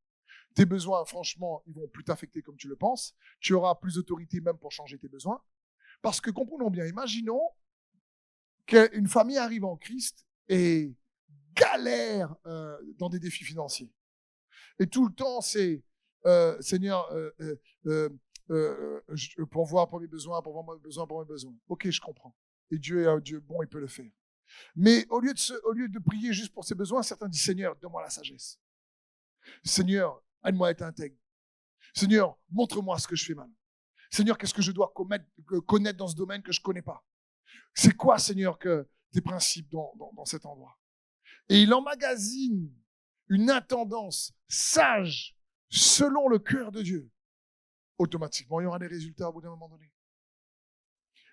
Tes besoins, franchement, ils vont plus t'affecter comme tu le penses. Tu auras plus d'autorité même pour changer tes besoins. Parce que, comprenons bien, imaginons qu'une famille arrive en Christ et galère dans des défis financiers. Et tout le temps, c'est Seigneur, pourvoir pour mes besoins, pourvoir pour mes besoins. Ok, je comprends. Et Dieu est un Dieu bon, il peut le faire. Mais au lieu de prier juste pour ses besoins, certains disent Seigneur, donne-moi la sagesse. Seigneur, aide-moi à être intègre. Seigneur, montre-moi ce que je fais mal. Seigneur, qu'est-ce que je dois connaître dans ce domaine que je ne connais pas? C'est quoi, Seigneur, que tes principes dans cet endroit? Et il emmagasine une intendance sage selon le cœur de Dieu. Automatiquement, il y aura des résultats au bout d'un moment donné.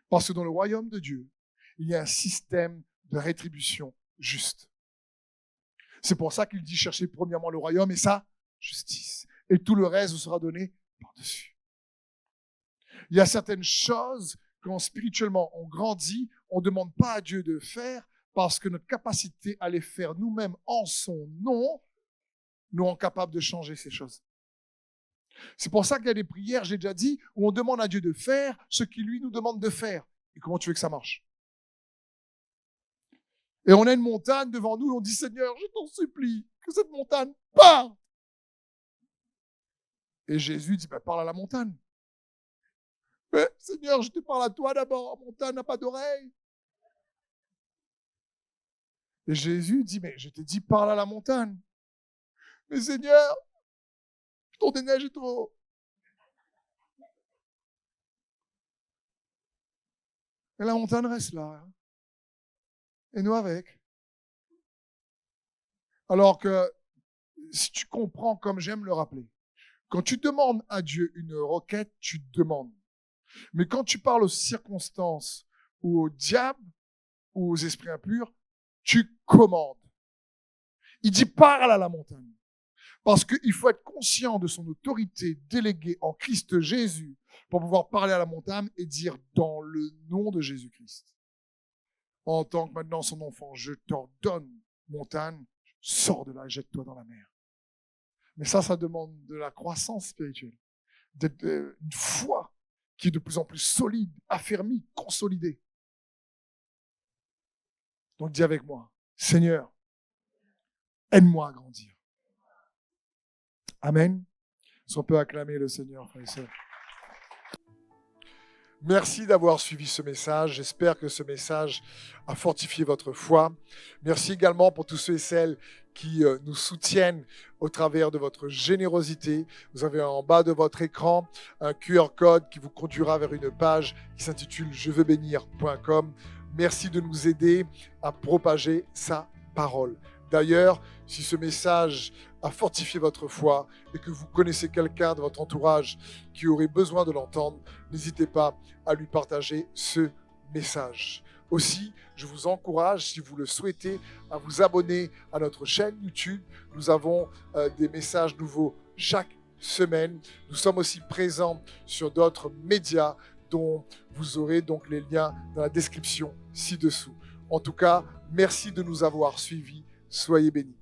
Parce que dans le royaume de Dieu, il y a un système de rétribution juste. C'est pour ça qu'il dit cherchez premièrement le royaume et sa justice. Et tout le reste vous sera donné par-dessus. Il y a certaines choses, quand spirituellement on grandit, on ne demande pas à Dieu de faire parce que notre capacité à les faire nous-mêmes en son nom nous rend capables de changer ces choses. C'est pour ça qu'il y a des prières, j'ai déjà dit, où on demande à Dieu de faire ce qu'il lui nous demande de faire. Et comment tu veux que ça marche? Et on a une montagne devant nous et on dit, Seigneur, je t'en supplie, que cette montagne parte. Et Jésus dit, parle à la montagne. Mais Seigneur, je te parle à toi d'abord, la montagne n'a pas d'oreille. Et Jésus dit, mais je t'ai dit, parle à la montagne. Mais Seigneur, ton déneige est trop haut. Et la montagne reste là. Hein. Et nous avec. Alors que, si tu comprends comme j'aime le rappeler, quand tu demandes à Dieu une requête, tu demandes. Mais quand tu parles aux circonstances ou au diable ou aux esprits impurs, tu commandes. Il dit parle à la montagne. Parce qu'il faut être conscient de son autorité déléguée en Christ Jésus pour pouvoir parler à la montagne et dire dans le nom de Jésus-Christ. En tant que maintenant son enfant, je t'ordonne, montagne, sors de là et jette-toi dans la mer. Mais ça demande de la croissance spirituelle, une foi qui est de plus en plus solide, affermie, consolidée. Donc dis avec moi, Seigneur, aide-moi à grandir. Amen. Si on peut acclamer le Seigneur, frères et sœurs. Merci d'avoir suivi ce message. J'espère que ce message a fortifié votre foi. Merci également pour tous ceux et celles qui nous soutiennent au travers de votre générosité. Vous avez en bas de votre écran un QR code qui vous conduira vers une page qui s'intitule jeveubénir.com. Merci de nous aider à propager sa parole. D'ailleurs, si ce message a fortifié votre foi et que vous connaissez quelqu'un de votre entourage qui aurait besoin de l'entendre, n'hésitez pas à lui partager ce message. Aussi, je vous encourage, si vous le souhaitez, à vous abonner à notre chaîne YouTube. Nous avons des messages nouveaux chaque semaine. Nous sommes aussi présents sur d'autres médias dont vous aurez donc les liens dans la description ci-dessous. En tout cas, Merci de nous avoir suivis. Soyez bénis.